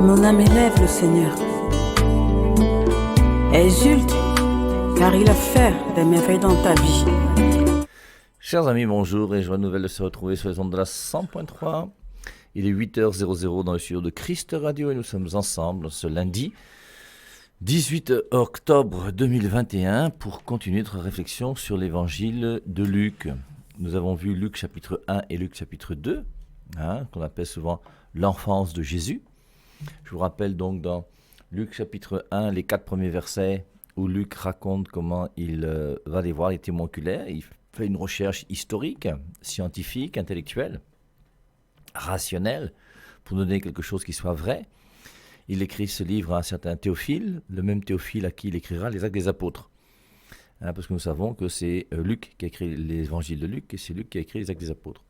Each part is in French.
Mon âme élève le Seigneur. Exulte, car il a fait des merveilles dans ta vie. Chers amis, bonjour et joie nouvelle de se retrouver sur les ondes de la 100.3. Il est 8h00 dans le studio de Christ Radio et nous sommes ensemble ce lundi 18 octobre 2021 pour continuer notre réflexion sur l'évangile de Luc. Nous avons vu Luc chapitre 1 et Luc chapitre 2, qu'on appelle souvent l'enfance de Jésus. Je vous rappelle donc dans Luc chapitre 1, les 4 premiers versets où Luc raconte comment il va aller voir les témoins oculaires. Il fait une recherche historique, scientifique, intellectuelle, rationnelle, pour donner quelque chose qui soit vrai. Il écrit ce livre à un certain Théophile, le même Théophile à qui il écrira les Actes des Apôtres. Parce que nous savons que c'est Luc qui a écrit l'évangile de Luc et c'est Luc qui a écrit les Actes des Apôtres.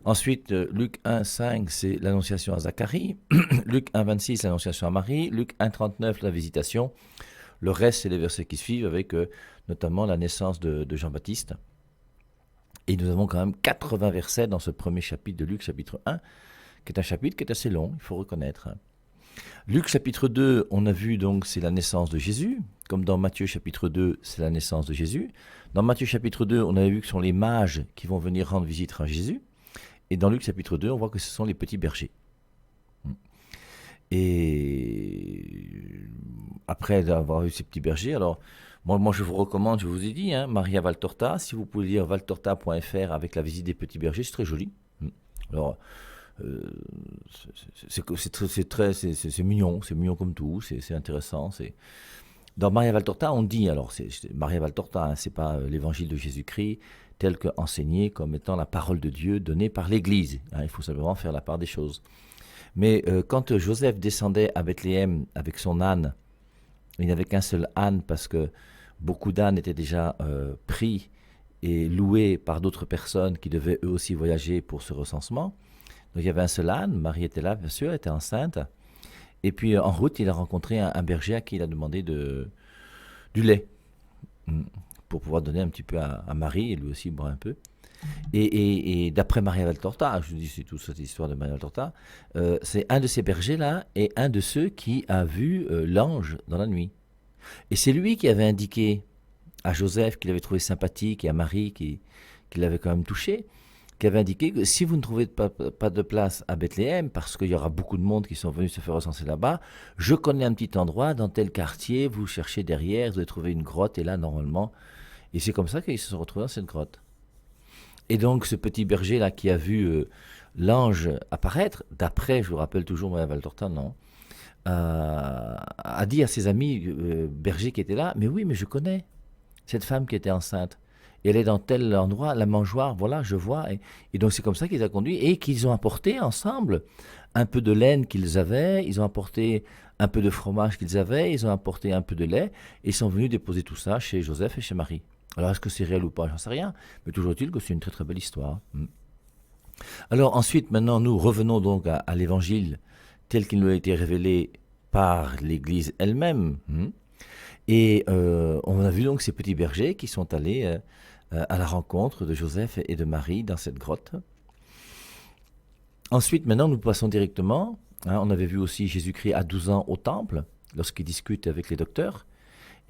Ensuite, Luc 1,5, c'est l'annonciation à Zacharie. Luc 1,26, l'annonciation à Marie. Luc 1,39, la visitation. Le reste, c'est les versets qui suivent avec notamment la naissance de Jean-Baptiste. Et nous avons quand même 80 versets dans ce premier chapitre de Luc, chapitre 1, qui est un chapitre qui est assez long, il faut reconnaître. Luc chapitre 2, on a vu donc c'est la naissance de Jésus, comme dans Matthieu chapitre 2, c'est la naissance de Jésus. Dans Matthieu chapitre 2, on avait vu que ce sont les mages qui vont venir rendre visite à Jésus. Et dans Luc chapitre 2, on voit que ce sont les petits bergers. Et après avoir vu ces petits bergers, alors moi je vous recommande, je vous ai dit, Maria Valtorta, si vous pouvez lire valtorta.fr avec la visite des petits bergers, c'est très joli. Alors c'est mignon comme tout, c'est intéressant. Dans Maria Valtorta, on dit, alors c'est Maria Valtorta, c'est pas l'évangile de Jésus-Christ tel qu'enseigné comme étant la parole de Dieu donnée par l'Église. Il faut simplement faire la part des choses. Mais quand Joseph descendait à Bethléem avec son âne, il n'y avait qu'un seul âne parce que beaucoup d'ânes étaient déjà pris et loués par d'autres personnes qui devaient eux aussi voyager pour ce recensement. Donc il y avait un seul âne, Marie était là, bien sûr, elle était enceinte. Et puis en route, il a rencontré un berger à qui il a demandé du lait pour pouvoir donner un petit peu à Marie et lui aussi boire un peu. Et d'après Maria Valtorta, je vous dis c'est toute cette histoire de Maria Valtorta, c'est un de ces bergers-là et un de ceux qui a vu l'ange dans la nuit. Et c'est lui qui avait indiqué à Joseph qu'il avait trouvé sympathique et à Marie qui l'avait quand même touché, qui avait indiqué que si vous ne trouvez pas de place à Bethléem, parce qu'il y aura beaucoup de monde qui sont venus se faire recenser là-bas, je connais un petit endroit dans tel quartier, vous cherchez derrière, vous allez trouver une grotte, et là, normalement... Et c'est comme ça qu'ils se sont retrouvés dans cette grotte. Et donc, ce petit berger-là qui a vu l'ange apparaître, d'après, je vous rappelle toujours, Maria Valtorta, non, a dit à ses amis bergers qui étaient là, mais oui, mais je connais cette femme qui était enceinte. Et elle est dans tel endroit, la mangeoire, voilà, je vois. Et donc, c'est comme ça qu'ils ont conduit et qu'ils ont apporté ensemble un peu de laine qu'ils avaient, ils ont apporté un peu de fromage qu'ils avaient, ils ont apporté un peu de lait et ils sont venus déposer tout ça chez Joseph et chez Marie. Alors, est-ce que c'est réel ou pas? J'en sais rien. Mais toujours est-il que c'est une très très belle histoire. Alors, ensuite, maintenant, nous revenons donc à l'évangile tel qu'il nous a été révélé par l'Église elle-même. Et on a vu donc ces petits bergers qui sont allés à la rencontre de Joseph et de Marie dans cette grotte. Ensuite, maintenant, nous passons directement. On avait vu aussi Jésus-Christ à 12 ans au temple, lorsqu'il discute avec les docteurs.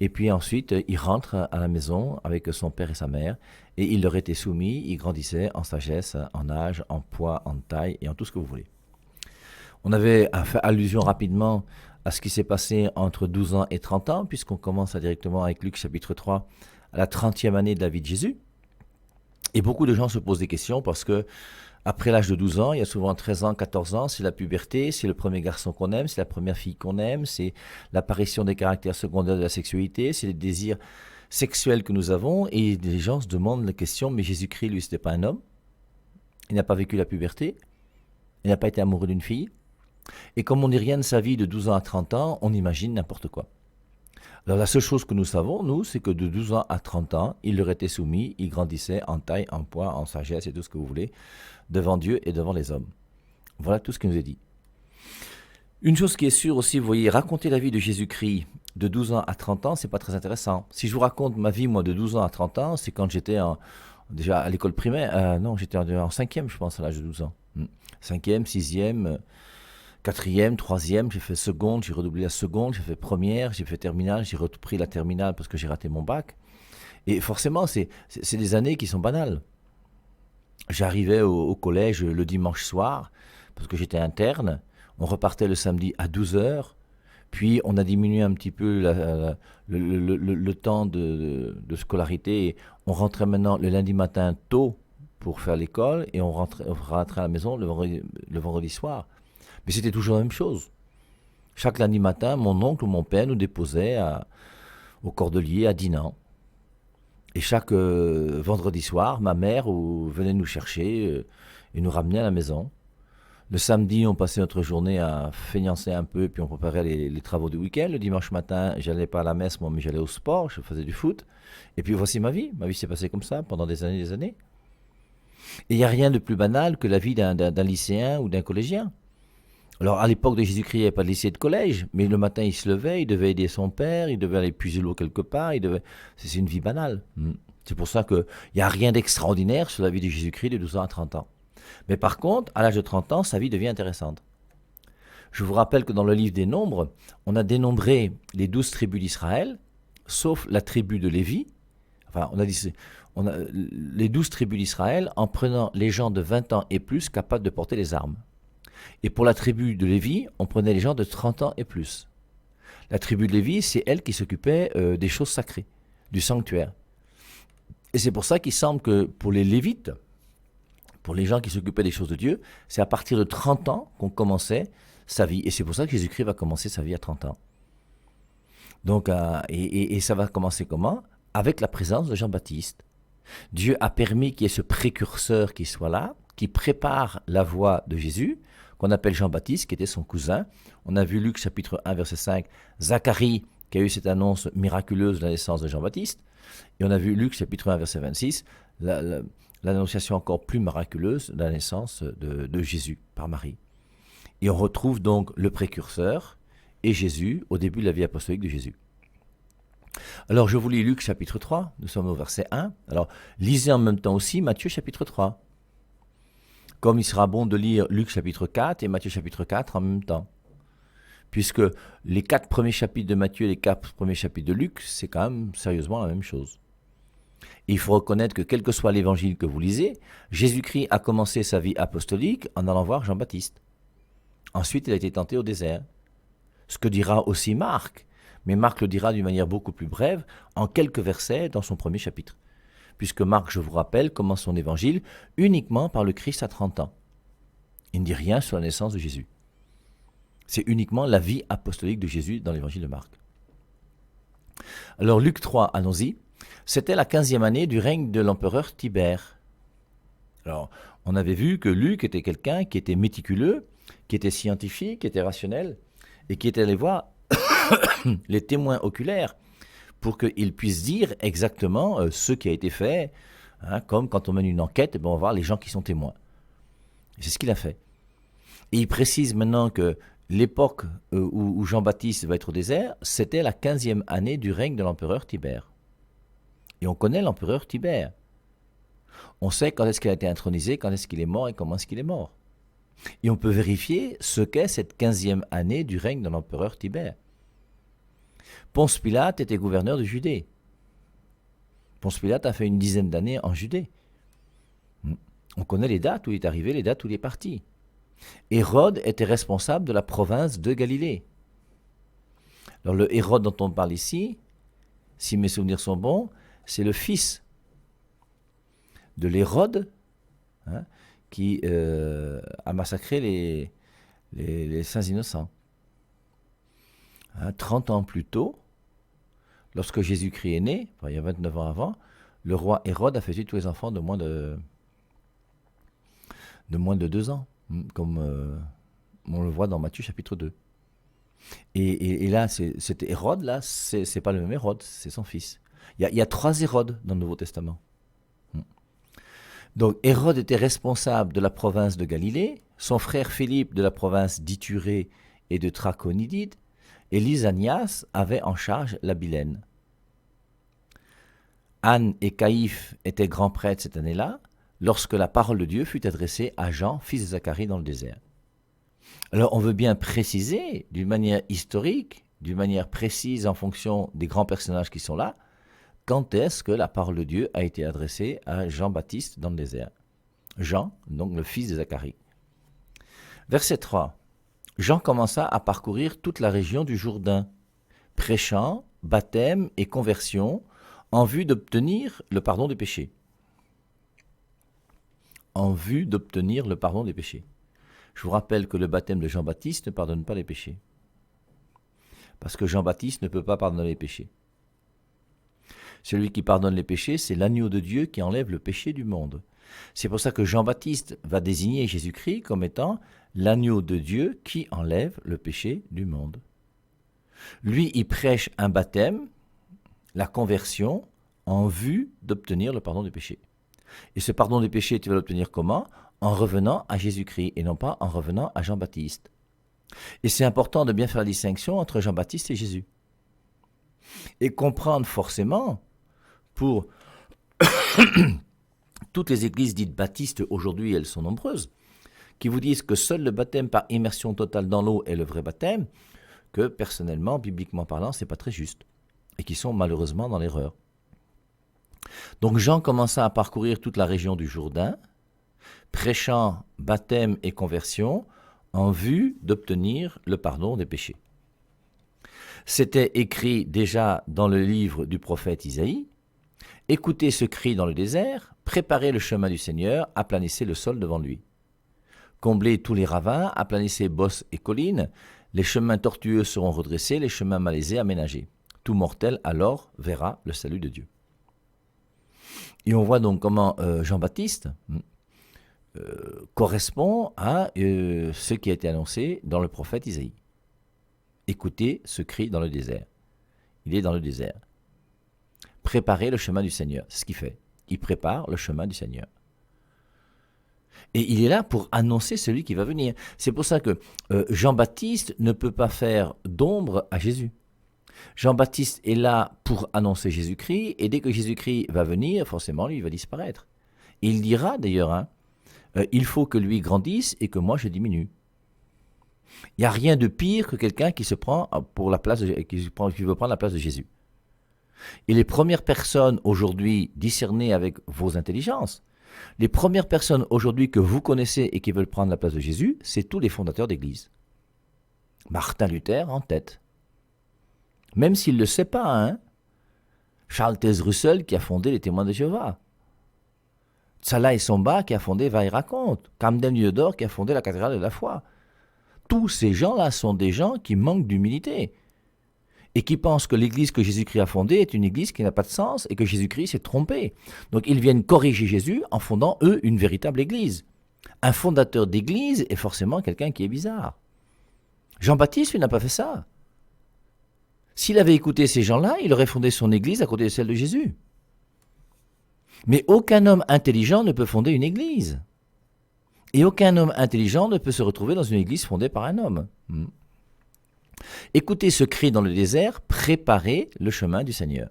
Et puis ensuite, il rentre à la maison avec son père et sa mère, et il leur était soumis, il grandissait en sagesse, en âge, en poids, en taille et en tout ce que vous voulez. On avait fait allusion rapidement à ce qui s'est passé entre 12 ans et 30 ans, puisqu'on commence directement avec Luc chapitre 3, à la 30e année de la vie de Jésus. Et beaucoup de gens se posent des questions parce que après l'âge de 12 ans, il y a souvent 13 ans, 14 ans, c'est la puberté, c'est le premier garçon qu'on aime, c'est la première fille qu'on aime, c'est l'apparition des caractères secondaires de la sexualité, c'est les désirs sexuels que nous avons. Et les gens se demandent la question, mais Jésus-Christ, lui, c'était pas un homme? Il n'a pas vécu la puberté? Il n'a pas été amoureux d'une fille? Et comme on dit rien de sa vie de 12 ans à 30 ans, on imagine n'importe quoi. Alors la seule chose que nous savons, nous, c'est que de 12 ans à 30 ans, il leur était soumis, il grandissait en taille, en poids, en sagesse et tout ce que vous voulez, devant Dieu et devant les hommes. Voilà tout ce qui nous est dit. Une chose qui est sûre aussi, vous voyez, raconter la vie de Jésus-Christ de 12 ans à 30 ans, c'est pas très intéressant. Si je vous raconte ma vie, moi, de 12 ans à 30 ans, c'est quand j'étais déjà à l'école primaire, non, j'étais en 5e, je pense, à l'âge de 12 ans. 5e, 6e, quatrième, troisième, j'ai fait seconde, j'ai redoublé la seconde, j'ai fait première, j'ai fait terminale, j'ai repris la terminale parce que j'ai raté mon bac. Et forcément, c'est des années qui sont banales. J'arrivais au collège le dimanche soir, parce que j'étais interne. On repartait le samedi à 12 heures. Puis on a diminué un petit peu le temps de scolarité. Et on rentrait maintenant le lundi matin tôt pour faire l'école et on rentrait à la maison le vendredi soir. Mais c'était toujours la même chose. Chaque lundi matin, mon oncle ou mon père nous déposait au Cordelier à Dinan. Et chaque vendredi soir, ma mère venait nous chercher et nous ramenait à la maison. Le samedi, on passait notre journée à feignancer un peu, puis on préparait les travaux du week-end. Le dimanche matin, j'allais pas à la messe, moi, mais j'allais au sport, je faisais du foot. Et puis voici ma vie. Ma vie s'est passée comme ça pendant des années et des années. Et il n'y a rien de plus banal que la vie d'un lycéen ou d'un collégien. Alors, à l'époque de Jésus-Christ, il n'y avait pas de lycée et de collège, mais le matin, il se levait, il devait aider son père, il devait aller puiser l'eau quelque part, c'est une vie banale. C'est pour ça qu'il n'y a rien d'extraordinaire sur la vie de Jésus-Christ de 12 ans à 30 ans. Mais par contre, à l'âge de 30 ans, sa vie devient intéressante. Je vous rappelle que dans le livre des Nombres, on a dénombré les 12 tribus d'Israël, sauf la tribu de Lévi. Enfin, on a les 12 tribus d'Israël en prenant les gens de 20 ans et plus capables de porter les armes. Et pour la tribu de Lévi, on prenait les gens de 30 ans et plus. La tribu de Lévi, c'est elle qui s'occupait des choses sacrées, du sanctuaire. Et c'est pour ça qu'il semble que pour les Lévites, pour les gens qui s'occupaient des choses de Dieu, c'est à partir de 30 ans qu'on commençait sa vie. Et c'est pour ça que Jésus-Christ va commencer sa vie à 30 ans. Donc, et ça va commencer comment? Avec la présence de Jean-Baptiste. Dieu a permis qu'il y ait ce précurseur qui soit là, qui prépare la voie de Jésus, qu'on appelle Jean-Baptiste, qui était son cousin. On a vu Luc chapitre 1, verset 5, Zacharie, qui a eu cette annonce miraculeuse de la naissance de Jean-Baptiste. Et on a vu Luc chapitre 1, verset 26, l'annonciation encore plus miraculeuse de la naissance de Jésus par Marie. Et on retrouve donc le précurseur et Jésus au début de la vie apostolique de Jésus. Alors je vous lis Luc chapitre 3, nous sommes au verset 1. Alors lisez en même temps aussi Matthieu chapitre 3. Comme il sera bon de lire Luc chapitre 4 et Matthieu chapitre 4 en même temps. Puisque les 4 premiers chapitres de Matthieu et les 4 premiers chapitres de Luc, c'est quand même sérieusement la même chose. Et il faut reconnaître que quel que soit l'évangile que vous lisez, Jésus-Christ a commencé sa vie apostolique en allant voir Jean-Baptiste. Ensuite, il a été tenté au désert. Ce que dira aussi Marc, mais Marc le dira d'une manière beaucoup plus brève, en quelques versets dans son premier chapitre. Puisque Marc, je vous rappelle, commence son évangile uniquement par le Christ à 30 ans. Il ne dit rien sur la naissance de Jésus. C'est uniquement la vie apostolique de Jésus dans l'évangile de Marc. Alors Luc 3, allons-y. C'était la 15e année du règne de l'empereur Tibère. Alors, on avait vu que Luc était quelqu'un qui était méticuleux, qui était scientifique, qui était rationnel, et qui était allé voir les témoins oculaires pour qu'ils puissent dire exactement ce qui a été fait, comme quand on mène une enquête, on va voir les gens qui sont témoins. Et c'est ce qu'il a fait. Et il précise maintenant que l'époque où Jean-Baptiste va être au désert, c'était la 15e année du règne de l'empereur Tibère. Et on connaît l'empereur Tibère. On sait quand est-ce qu'il a été intronisé, quand est-ce qu'il est mort et comment est-ce qu'il est mort. Et on peut vérifier ce qu'est cette 15e année du règne de l'empereur Tibère. Ponce Pilate était gouverneur de Judée. Ponce Pilate a fait une dizaine d'années en Judée. On connaît les dates où il est arrivé, les dates où il est parti. Hérode était responsable de la province de Galilée. Alors le Hérode dont on parle ici, si mes souvenirs sont bons, c'est le fils de l'Hérode qui a massacré les saints innocents. 30 ans plus tôt, lorsque Jésus-Christ est né, il y a 29 ans avant, le roi Hérode a fait tuer tous les enfants de moins de 2 ans, comme on le voit dans Matthieu chapitre 2. Et là, cet Hérode-là, c'est pas le même Hérode, c'est son fils. Il y a 3 Hérodes dans le Nouveau Testament. Donc Hérode était responsable de la province de Galilée, son frère Philippe de la province d'Ithurée et de Traconidide, et Lysanias avait en charge la Bilène. Anne et Caïphe étaient grands prêtres cette année-là, lorsque la parole de Dieu fut adressée à Jean, fils de Zacharie, dans le désert. Alors, on veut bien préciser d'une manière historique, d'une manière précise en fonction des grands personnages qui sont là, quand est-ce que la parole de Dieu a été adressée à Jean-Baptiste dans le désert. Jean, donc le fils de Zacharie. Verset 3. Jean commença à parcourir toute la région du Jourdain, prêchant, baptême et conversion, en vue d'obtenir le pardon des péchés. En vue d'obtenir le pardon des péchés. Je vous rappelle que le baptême de Jean-Baptiste ne pardonne pas les péchés. Parce que Jean-Baptiste ne peut pas pardonner les péchés. Celui qui pardonne les péchés, c'est l'agneau de Dieu qui enlève le péché du monde. C'est pour ça que Jean-Baptiste va désigner Jésus-Christ comme étant l'agneau de Dieu qui enlève le péché du monde. Lui, il prêche un baptême, la conversion, en vue d'obtenir le pardon des péchés. Et ce pardon des péchés, tu vas l'obtenir comment ? En revenant à Jésus-Christ et non pas en revenant à Jean-Baptiste. Et c'est important de bien faire la distinction entre Jean-Baptiste et Jésus. Et comprendre forcément, pour toutes les églises dites baptistes aujourd'hui, elles sont nombreuses, qui vous disent que seul le baptême par immersion totale dans l'eau est le vrai baptême, que personnellement, bibliquement parlant, c'est pas très juste, et qui sont malheureusement dans l'erreur. Donc Jean commença à parcourir toute la région du Jourdain, prêchant baptême et conversion en vue d'obtenir le pardon des péchés. C'était écrit déjà dans le livre du prophète Isaïe. Écoutez ce cri dans le désert, préparez le chemin du Seigneur, aplanissez le sol devant lui. Comblez tous les ravins, aplanissez bosses et collines, les chemins tortueux seront redressés, les chemins malaisés aménagés. Tout mortel alors verra le salut de Dieu. Et on voit donc comment Jean-Baptiste correspond à ce qui a été annoncé dans le prophète Isaïe. Écoutez ce cri dans le désert. Il est dans le désert. Préparez le chemin du Seigneur. C'est ce qu'il fait. Il prépare le chemin du Seigneur. Et il est là pour annoncer celui qui va venir. C'est pour ça que Jean-Baptiste ne peut pas faire d'ombre à Jésus. Jean-Baptiste est là pour annoncer Jésus-Christ, et dès que Jésus-Christ va venir, forcément, lui, il va disparaître. Et il dira d'ailleurs, il faut que lui grandisse et que moi je diminue. Il n'y a rien de pire que quelqu'un qui se prend pour la place qui veut prendre la place de Jésus. Et les premières personnes aujourd'hui discernées avec vos intelligences, les premières personnes aujourd'hui que vous connaissez et qui veulent prendre la place de Jésus, c'est tous les fondateurs d'église. Martin Luther en tête. Même s'il ne le sait pas, Charles Taze Russell qui a fondé les Témoins de Jéhovah. Tzala et Somba qui a fondé Va et Raconte. Camden Liodor qui a fondé la cathédrale de la foi. Tous ces gens-là sont des gens qui manquent d'humilité et qui pensent que l'église que Jésus-Christ a fondée est une église qui n'a pas de sens et que Jésus-Christ s'est trompé. Donc ils viennent corriger Jésus en fondant, eux, une véritable église. Un fondateur d'église est forcément quelqu'un qui est bizarre. Jean-Baptiste, lui, n'a pas fait ça. S'il avait écouté ces gens-là, il aurait fondé son église à côté de celle de Jésus. Mais aucun homme intelligent ne peut fonder une église. Et aucun homme intelligent ne peut se retrouver dans une église fondée par un homme. Écoutez ce cri dans le désert, préparez le chemin du Seigneur.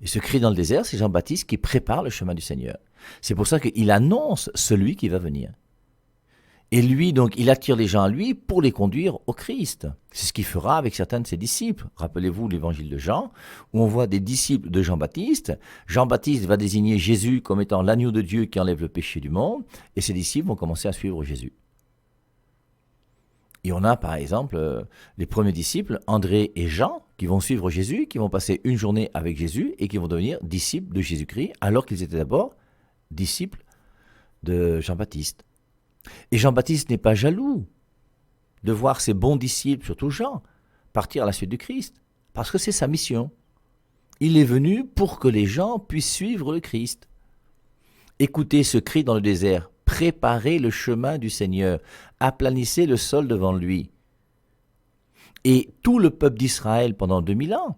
Et ce cri dans le désert, c'est Jean-Baptiste qui prépare le chemin du Seigneur. C'est pour ça qu'il annonce celui qui va venir. Et lui, donc, il attire les gens à lui pour les conduire au Christ. C'est ce qu'il fera avec certains de ses disciples. Rappelez-vous l'évangile de Jean, où on voit des disciples de Jean-Baptiste. Jean-Baptiste va désigner Jésus comme étant l'agneau de Dieu qui enlève le péché du monde, et ses disciples vont commencer à suivre Jésus. Et on a, par exemple, les premiers disciples, André et Jean, qui vont suivre Jésus, qui vont passer une journée avec Jésus, et qui vont devenir disciples de Jésus-Christ, alors qu'ils étaient d'abord disciples de Jean-Baptiste. Et Jean-Baptiste n'est pas jaloux de voir ses bons disciples, surtout Jean, partir à la suite du Christ, parce que c'est sa mission. Il est venu pour que les gens puissent suivre le Christ. Écoutez ce cri dans le désert, préparez le chemin du Seigneur, aplanissez le sol devant lui. Et tout le peuple d'Israël pendant 2000 ans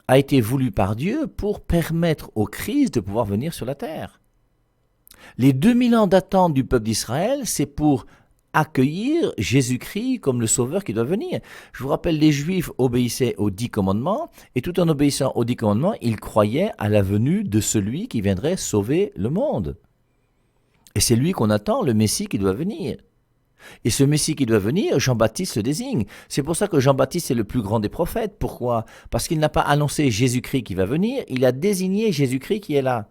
a été voulu par Dieu pour permettre au Christ de pouvoir venir sur la terre. Les 2000 ans d'attente du peuple d'Israël, c'est pour accueillir Jésus-Christ comme le sauveur qui doit venir. Je vous rappelle, les Juifs obéissaient aux 10 commandements, et tout en obéissant aux 10 commandements, ils croyaient à la venue de celui qui viendrait sauver le monde. Et c'est lui qu'on attend, le Messie qui doit venir. Et ce Messie qui doit venir, Jean-Baptiste le désigne. C'est pour ça que Jean-Baptiste est le plus grand des prophètes. Pourquoi? Parce qu'il n'a pas annoncé Jésus-Christ qui va venir, il a désigné Jésus-Christ qui est là.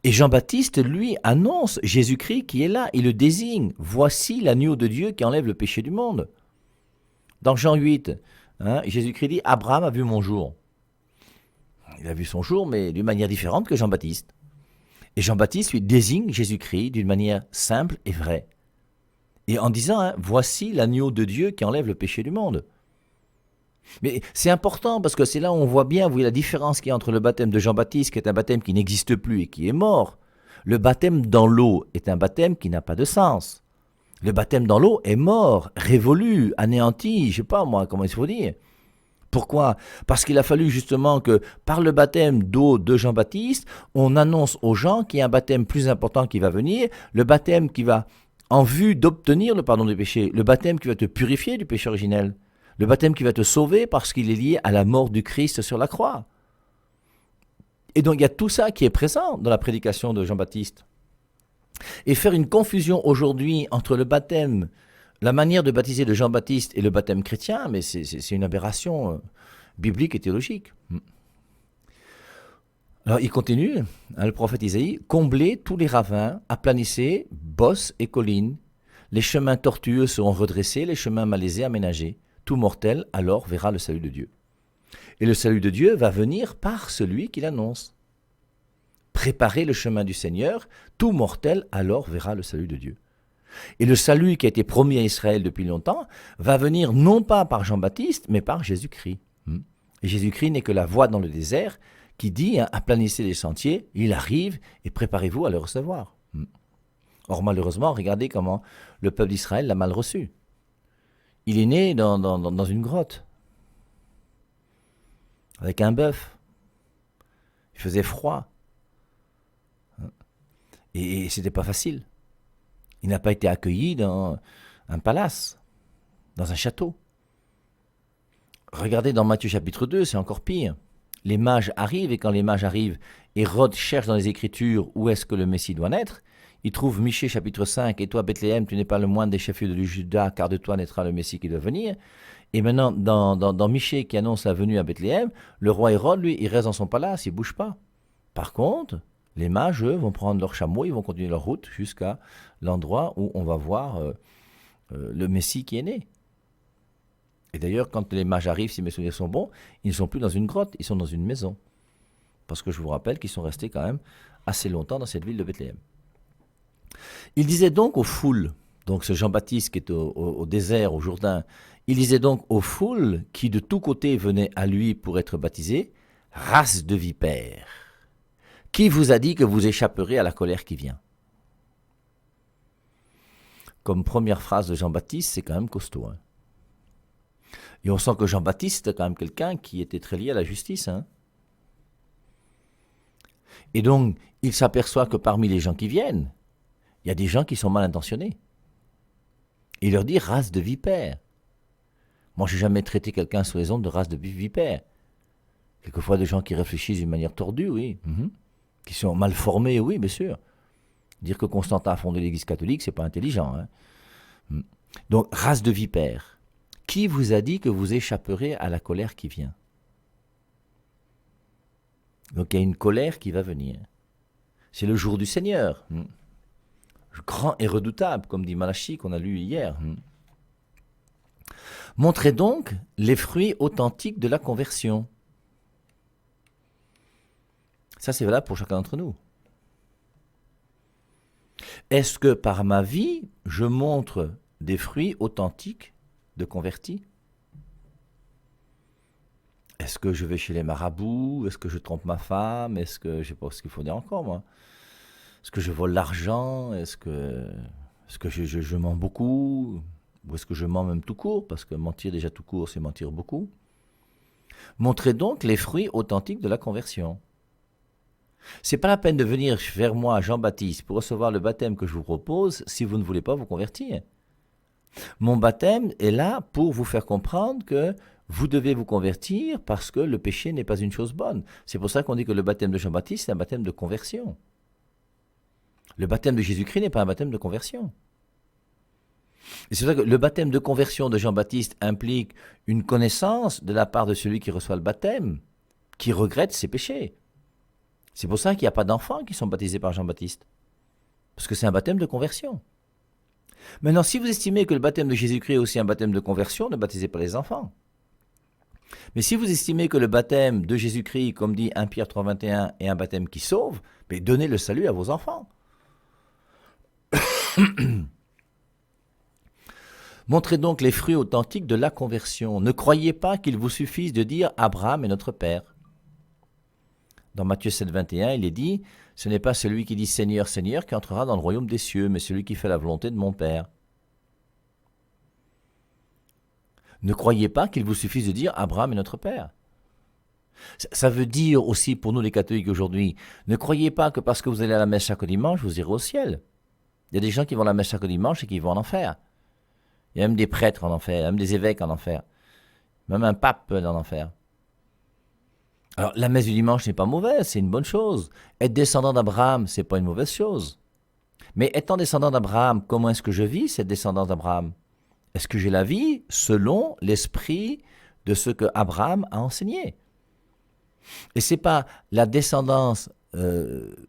Et Jean-Baptiste, lui, annonce Jésus-Christ qui est là, il le désigne. Voici l'agneau de Dieu qui enlève le péché du monde. Dans Jean 8, Jésus-Christ dit, Abraham a vu mon jour. Il a vu son jour, mais d'une manière différente que Jean-Baptiste. Et Jean-Baptiste lui désigne Jésus-Christ d'une manière simple et vraie. Et en disant, voici l'agneau de Dieu qui enlève le péché du monde. Mais c'est important parce que c'est là où on voit bien, vous voyez la différence qu'il y a entre le baptême de Jean-Baptiste, qui est un baptême qui n'existe plus et qui est mort. Le baptême dans l'eau est un baptême qui n'a pas de sens. Le baptême dans l'eau est mort, révolu, anéanti, je ne sais pas moi, comment il faut dire. Pourquoi? Parce qu'il a fallu justement que par le baptême d'eau de Jean-Baptiste, on annonce aux gens qu'il y a un baptême plus important qui va venir, le baptême qui va, en vue d'obtenir le pardon des péchés, le baptême qui va te purifier du péché originel, le baptême qui va te sauver parce qu'il est lié à la mort du Christ sur la croix. Et donc il y a tout ça qui est présent dans la prédication de Jean-Baptiste. Et faire une confusion aujourd'hui entre le baptême, la manière de baptiser de Jean-Baptiste et le baptême chrétien, mais c'est une aberration biblique et théologique. Alors il continue, le prophète Isaïe, « Comblez tous les ravins, aplanissez bosses et collines, les chemins tortueux seront redressés, les chemins malaisés aménagés. Tout mortel alors verra le salut de Dieu. » Et le salut de Dieu va venir par celui qui l'annonce. Préparez le chemin du Seigneur, tout mortel alors verra le salut de Dieu. Et le salut qui a été promis à Israël depuis longtemps va venir non pas par Jean-Baptiste, mais par Jésus-Christ. Et Jésus-Christ n'est que la voix dans le désert qui dit, aplanissez les sentiers, il arrive et préparez-vous à le recevoir. Or malheureusement, regardez comment le peuple d'Israël l'a mal reçu. Il est né dans une grotte, avec un bœuf. Il faisait froid. Et c'était pas facile. Il n'a pas été accueilli dans un palace, dans un château. Regardez dans Matthieu chapitre 2, c'est encore pire. Les mages arrivent, et quand les mages arrivent, Hérode cherche dans les Écritures où est-ce que le Messie doit naître. Il trouve Michée chapitre 5, « Et toi, Bethléem, tu n'es pas le moindre des chefs de Juda, car de toi naîtra le Messie qui doit venir. » Et maintenant, dans Michée qui annonce la venue à Bethléem, le roi Hérode, lui, il reste dans son palace, il ne bouge pas. Par contre, les mages, eux, vont prendre leur chameau, ils vont continuer leur route jusqu'à l'endroit où on va voir le Messie qui est né. Et d'ailleurs, quand les mages arrivent, si mes souvenirs sont bons, ils ne sont plus dans une grotte, ils sont dans une maison. Parce que je vous rappelle qu'ils sont restés quand même assez longtemps dans cette ville de Bethléem. Il disait donc aux foules, donc ce Jean-Baptiste qui est au désert, au Jourdain, il disait donc aux foules qui de tous côtés venaient à lui pour être baptisés, « Race de vipères, qui vous a dit que vous échapperez à la colère qui vient ?» Comme première phrase de Jean-Baptiste, c'est quand même costaud. Et on sent que Jean-Baptiste est quand même quelqu'un qui était très lié à la justice. Et donc, il s'aperçoit que parmi les gens qui viennent, il y a des gens qui sont mal intentionnés. Et il leur dit « race de vipères ». Moi, je n'ai jamais traité quelqu'un sous les ondes de race de vipères. Quelquefois, des gens qui réfléchissent d'une manière tordue, oui. Qui sont mal formés, oui, bien sûr. Dire que Constantin a fondé l'Église catholique, c'est pas intelligent. Donc, race de vipères. Qui vous a dit que vous échapperez à la colère qui vient? Donc, il y a une colère qui va venir. C'est le jour du Seigneur. Grand et redoutable, comme dit Malachie, qu'on a lu hier. Montrez donc les fruits authentiques de la conversion. Ça, c'est valable pour chacun d'entre nous. Est-ce que par ma vie, je montre des fruits authentiques de convertis? Est-ce que je vais chez les marabouts? Est-ce que je trompe ma femme? Est-ce que, je ne sais pas ce qu'il faut dire encore, moi. Est-ce que je vole l'argent? Est-ce que je mens beaucoup? Ou est-ce que je mens même tout court? Parce que mentir déjà tout court, c'est mentir beaucoup. Montrez donc les fruits authentiques de la conversion. C'est pas la peine de venir vers moi, Jean-Baptiste, pour recevoir le baptême que je vous propose si vous ne voulez pas vous convertir. Mon baptême est là pour vous faire comprendre que vous devez vous convertir parce que le péché n'est pas une chose bonne. C'est pour ça qu'on dit que le baptême de Jean-Baptiste, c'est un baptême de conversion. Le baptême de Jésus-Christ n'est pas un baptême de conversion. Et c'est pour ça que le baptême de conversion de Jean-Baptiste implique une connaissance de la part de celui qui reçoit le baptême, qui regrette ses péchés. C'est pour ça qu'il n'y a pas d'enfants qui sont baptisés par Jean-Baptiste. Parce que c'est un baptême de conversion. Maintenant, si vous estimez que le baptême de Jésus-Christ est aussi un baptême de conversion, ne baptisez pas les enfants. Mais si vous estimez que le baptême de Jésus-Christ, comme dit 1 Pierre 3,21, est un baptême qui sauve, mais donnez le salut à vos enfants. Montrez donc les fruits authentiques de la conversion. Ne croyez pas qu'il vous suffise de dire « Abraham est notre Père ». Dans Matthieu 7,21, il est dit « Ce n'est pas celui qui dit « Seigneur, Seigneur » qui entrera dans le royaume des cieux, mais celui qui fait la volonté de mon Père ». Ne croyez pas qu'il vous suffise de dire « Abraham est notre Père ». Ça veut dire aussi pour nous les catholiques aujourd'hui, ne croyez pas que parce que vous allez à la messe chaque dimanche, vous irez au ciel. Il y a des gens qui vont à la messe chaque dimanche et qui vont en enfer. Il y a même des prêtres en enfer, même des évêques en enfer. Même un pape peut en enfer. Alors la messe du dimanche n'est pas mauvaise, c'est une bonne chose. Être descendant d'Abraham, c'est pas une mauvaise chose. Mais étant descendant d'Abraham, comment est-ce que je vis cette descendance d'Abraham ? Est-ce que j'ai la vie selon l'esprit de ce que Abraham a enseigné ? Et ce n'est pas la descendance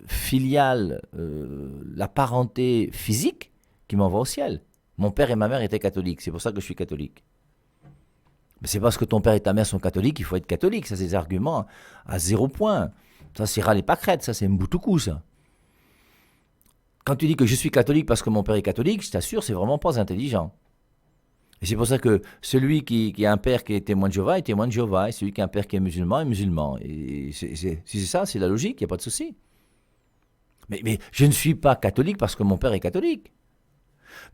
filiale, la parenté physique qui m'envoie au ciel. Mon père et ma mère étaient catholiques, c'est pour ça que je suis catholique. Mais c'est parce que ton père et ta mère sont catholiques qu'il faut être catholique. Ça, c'est des arguments à 0 point. Ça, c'est râler pas crête, ça, c'est mboutoukou, ça. Quand tu dis que je suis catholique parce que mon père est catholique, je t'assure, c'est vraiment pas intelligent. Et c'est pour ça que celui qui a un père qui est témoin de Jéhovah est témoin de Jéhovah, et celui qui a un père qui est musulman est musulman. Et si c'est ça, c'est la logique, il n'y a pas de souci. Mais je ne suis pas catholique parce que mon père est catholique.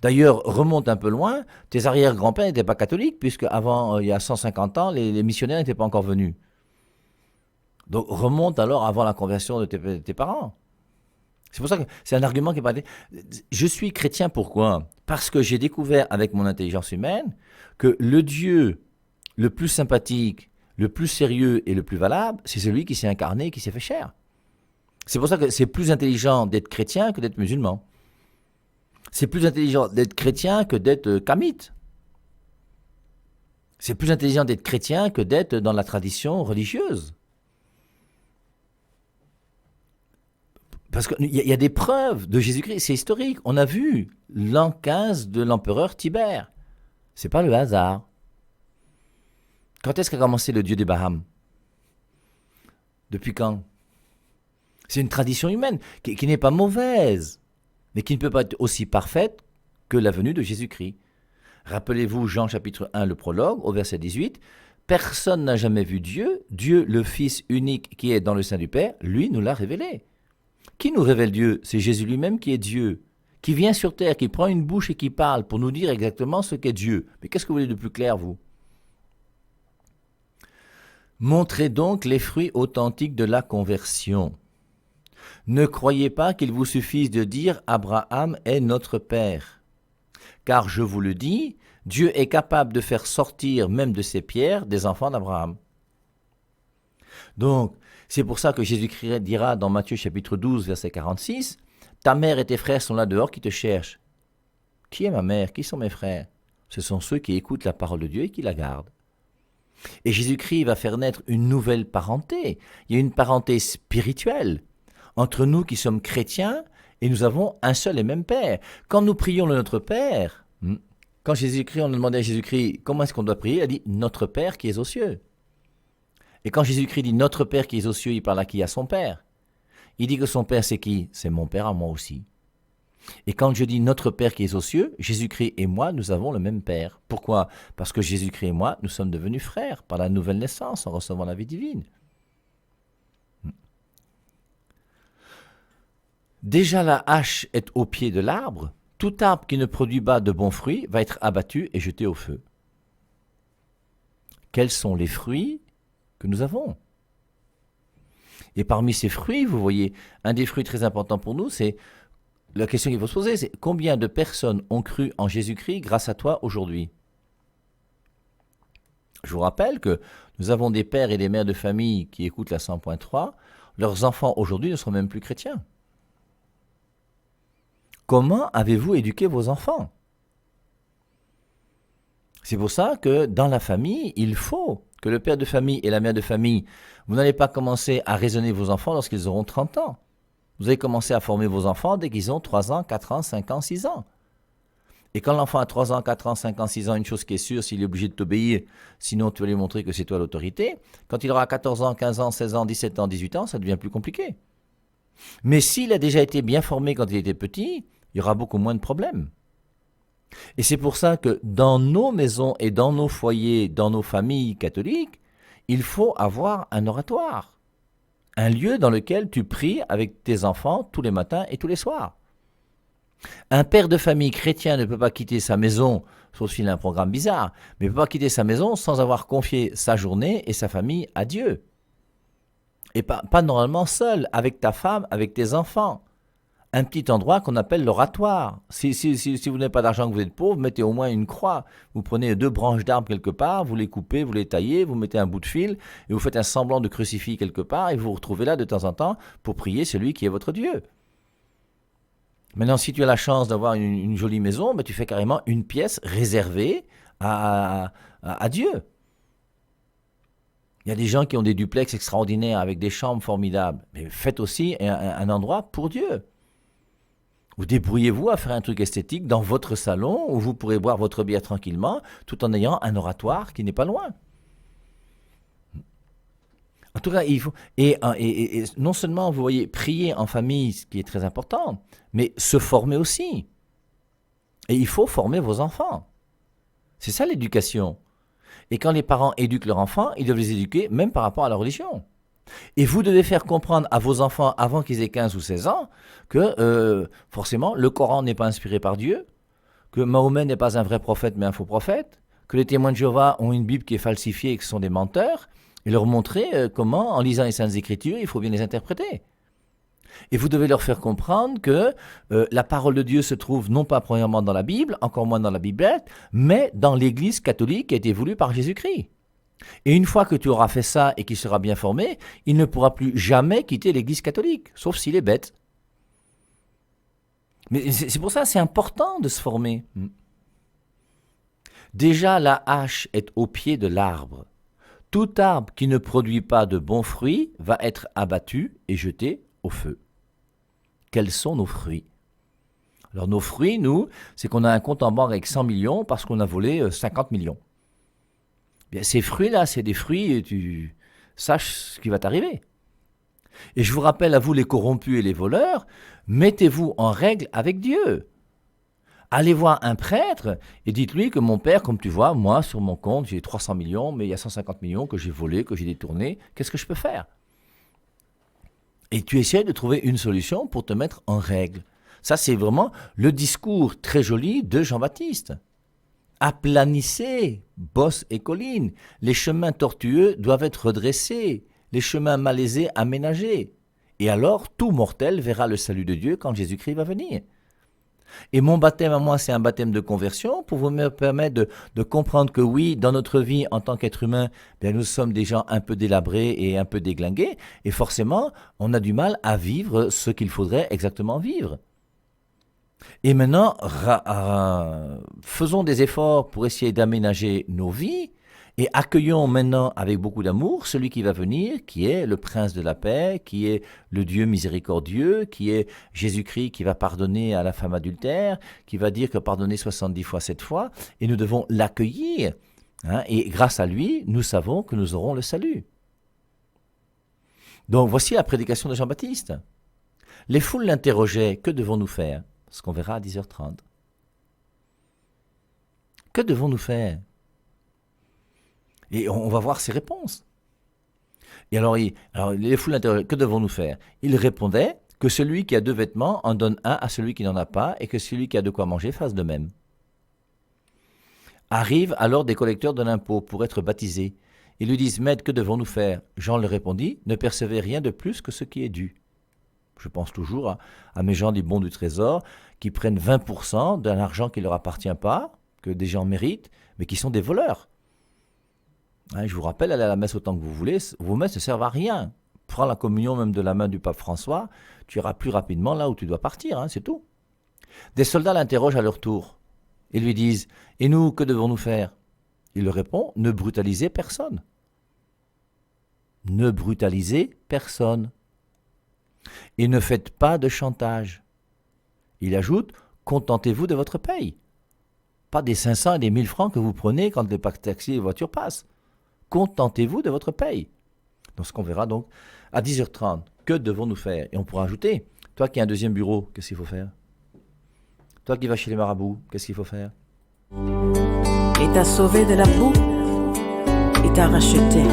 D'ailleurs, remonte un peu loin, tes arrière-grands-pères n'étaient pas catholiques, puisque avant, il y a 150 ans, les missionnaires n'étaient pas encore venus. Donc remonte alors avant la conversion de tes parents. C'est pour ça que c'est un argument qui est pas... Je suis chrétien, pourquoi ? Parce que j'ai découvert avec mon intelligence humaine que le Dieu le plus sympathique, le plus sérieux et le plus valable, c'est celui qui s'est incarné et qui s'est fait chair. C'est pour ça que c'est plus intelligent d'être chrétien que d'être musulman. C'est plus intelligent d'être chrétien que d'être kamite. C'est plus intelligent d'être chrétien que d'être dans la tradition religieuse. Parce qu'il y a des preuves de Jésus-Christ, c'est historique. On a vu l'an 15 de l'empereur Tibère. Ce n'est pas le hasard. Quand est-ce qu'a commencé le dieu des Bahames ? Depuis quand ? C'est une tradition humaine qui n'est pas mauvaise, mais qui ne peut pas être aussi parfaite que la venue de Jésus-Christ. Rappelez-vous Jean chapitre 1, le prologue, au verset 18. « Personne n'a jamais vu Dieu. Dieu, le Fils unique qui est dans le sein du Père, lui nous l'a révélé. » Qui nous révèle Dieu ? C'est Jésus lui-même qui est Dieu, qui vient sur terre, qui prend une bouche et qui parle pour nous dire exactement ce qu'est Dieu. Mais qu'est-ce que vous voulez de plus clair, vous ? Montrez donc les fruits authentiques de la conversion. Ne croyez pas qu'il vous suffise de dire « Abraham est notre Père ». Car je vous le dis, Dieu est capable de faire sortir même de ces pierres des enfants d'Abraham. Donc, c'est pour ça que Jésus-Christ dira dans Matthieu chapitre 12, verset 46, « Ta mère et tes frères sont là dehors qui te cherchent. » Qui est ma mère ? Qui sont mes frères ? Ce sont ceux qui écoutent la parole de Dieu et qui la gardent. Et Jésus-Christ va faire naître une nouvelle parenté. Il y a une parenté spirituelle entre nous qui sommes chrétiens et nous avons un seul et même Père. Quand nous prions le Notre Père, quand Jésus-Christ, on a demandé à Jésus-Christ comment est-ce qu'on doit prier, il a dit « Notre Père qui est aux cieux ». Et quand Jésus-Christ dit « Notre Père qui est aux cieux », il parle à qui ? À son Père. Il dit que son Père, c'est qui ? C'est mon Père à moi aussi. Et quand je dis « Notre Père qui est aux cieux », Jésus-Christ et moi, nous avons le même Père. Pourquoi ? Parce que Jésus-Christ et moi, nous sommes devenus frères par la nouvelle naissance en recevant la vie divine. Déjà la hache est au pied de l'arbre. Tout arbre qui ne produit pas de bons fruits va être abattu et jeté au feu. Quels sont les fruits que nous avons ? Et parmi ces fruits, vous voyez, un des fruits très importants pour nous, c'est la question qu'il faut se poser, c'est combien de personnes ont cru en Jésus-Christ grâce à toi aujourd'hui ? Je vous rappelle que nous avons des pères et des mères de famille qui écoutent la 100.3, leurs enfants aujourd'hui ne sont même plus chrétiens. Comment avez-vous éduqué vos enfants ? C'est pour ça que dans la famille, il faut que le père de famille et la mère de famille, vous n'allez pas commencer à raisonner vos enfants lorsqu'ils auront 30 ans. Vous allez commencer à former vos enfants dès qu'ils ont 3 ans, 4 ans, 5 ans, 6 ans. Et quand l'enfant a 3 ans, 4 ans, 5 ans, 6 ans, une chose qui est sûre, s'il est obligé de t'obéir, sinon tu vas lui montrer que c'est toi l'autorité, quand il aura 14 ans, 15 ans, 16 ans, 17 ans, 18 ans, ça devient plus compliqué. Mais s'il a déjà été bien formé quand il était petit, il y aura beaucoup moins de problèmes. Et c'est pour ça que dans nos maisons et dans nos foyers, dans nos familles catholiques, il faut avoir un oratoire. Un lieu dans lequel tu pries avec tes enfants tous les matins et tous les soirs. Un père de famille chrétien ne peut pas quitter sa maison, sauf s'il a un programme bizarre, mais il ne peut pas quitter sa maison sans avoir confié sa journée et sa famille à Dieu. Et pas normalement seul, avec ta femme, avec tes enfants. Un petit endroit qu'on appelle l'oratoire. Si vous n'avez pas d'argent, que vous êtes pauvre, mettez au moins une croix. Vous prenez 2 branches d'arbre quelque part, vous les coupez, vous les taillez, vous mettez un bout de fil et vous faites un semblant de crucifix quelque part et vous vous retrouvez là de temps en temps pour prier celui qui est votre Dieu. Maintenant, si tu as la chance d'avoir une jolie maison, ben tu fais carrément une pièce réservée à Dieu. Il y a des gens qui ont des duplex extraordinaires avec des chambres formidables. Mais faites aussi un endroit pour Dieu. Vous débrouillez-vous à faire un truc esthétique dans votre salon où vous pourrez boire votre bière tranquillement tout en ayant un oratoire qui n'est pas loin. En tout cas, il faut et non seulement vous voyez prier en famille, ce qui est très important, mais se former aussi. Et il faut former vos enfants. C'est ça l'éducation. Et quand les parents éduquent leurs enfants, ils doivent les éduquer même par rapport à la religion. Et vous devez faire comprendre à vos enfants avant qu'ils aient 15 ou 16 ans que forcément le Coran n'est pas inspiré par Dieu, que Mahomet n'est pas un vrai prophète mais un faux prophète, que les témoins de Jéhovah ont une Bible qui est falsifiée et que ce sont des menteurs, et leur montrer comment, en lisant les Saintes Écritures, il faut bien les interpréter. Et vous devez leur faire comprendre que la parole de Dieu se trouve non pas premièrement dans la Bible, encore moins dans la Biblette, mais dans l'Église catholique qui a été voulue par Jésus-Christ. Et une fois que tu auras fait ça et qu'il sera bien formé, il ne pourra plus jamais quitter l'Église catholique, sauf s'il est bête. Mais c'est pour ça que c'est important de se former. Déjà, la hache est au pied de l'arbre. Tout arbre qui ne produit pas de bons fruits va être abattu et jeté au feu. Quels sont nos fruits? Alors nos fruits, nous, c'est qu'on a un compte en banque avec 100 millions parce qu'on a volé 50 millions. Bien, ces fruits-là, c'est des fruits et tu saches ce qui va t'arriver. Et je vous rappelle à vous les corrompus et les voleurs, mettez-vous en règle avec Dieu. Allez voir un prêtre et dites-lui que mon père, comme tu vois, moi, sur mon compte, j'ai 300 millions, mais il y a 150 millions que j'ai volés, que j'ai détournés. Qu'est-ce que je peux faire? Et tu essaies de trouver une solution pour te mettre en règle. Ça, c'est vraiment le discours très joli de Jean-Baptiste. Aplanissez, bosses et collines. Les chemins tortueux doivent être redressés, les chemins malaisés aménagés. Et alors, tout mortel verra le salut de Dieu quand Jésus-Christ va venir. Et mon baptême à moi, c'est un baptême de conversion pour vous me permettre de comprendre que oui, dans notre vie en tant qu'être humain, bien, nous sommes des gens un peu délabrés et un peu déglingués. Et forcément, on a du mal à vivre ce qu'il faudrait exactement vivre. Et maintenant, faisons des efforts pour essayer d'aménager nos vies et accueillons maintenant avec beaucoup d'amour celui qui va venir, qui est le Prince de la paix, qui est le Dieu miséricordieux, qui est Jésus-Christ qui va pardonner à la femme adultère, qui va dire que pardonner 70 fois 7 fois, et nous devons l'accueillir. Et grâce à lui, nous savons que nous aurons le salut. Donc voici la prédication de Jean-Baptiste. Les foules l'interrogeaient, que devons-nous faire? Ce qu'on verra à 10h30. Que devons-nous faire? Et on va voir ses réponses. Et alors les foules l'interrogeaient, que devons-nous faire? Il répondait que celui qui a 2 vêtements en donne un à celui qui n'en a pas, et que celui qui a de quoi manger fasse de même. Arrivent alors des collecteurs de l'impôt pour être baptisés. Ils lui disent, Maître, que devons-nous faire? Jean leur répondit, ne percevez rien de plus que ce qui est dû. Je pense toujours à mes gens du bon du trésor qui prennent 20% d'un argent qui ne leur appartient pas, que des gens méritent, mais qui sont des voleurs. Je vous rappelle, allez à la messe autant que vous voulez, vos messes ne servent à rien. Prends la communion même de la main du pape François, tu iras plus rapidement là où tu dois partir, c'est tout. Des soldats l'interrogent à leur tour. Ils lui disent, et nous, que devons-nous faire? Il répond, ne brutalisez personne. Ne brutalisez personne. Et ne faites pas de chantage. Il ajoute, contentez-vous de votre paye. Pas des 500 et des 1000 francs que vous prenez quand les taxis et les voitures passent. Contentez-vous de votre paye. Donc, ce qu'on verra donc à 10h30. Que devons-nous faire? Et on pourra ajouter, toi qui as un deuxième bureau, qu'est-ce qu'il faut faire? Toi qui vas chez les marabouts, qu'est-ce qu'il faut faire? Il t'a sauvé de la boue, il t'a racheté.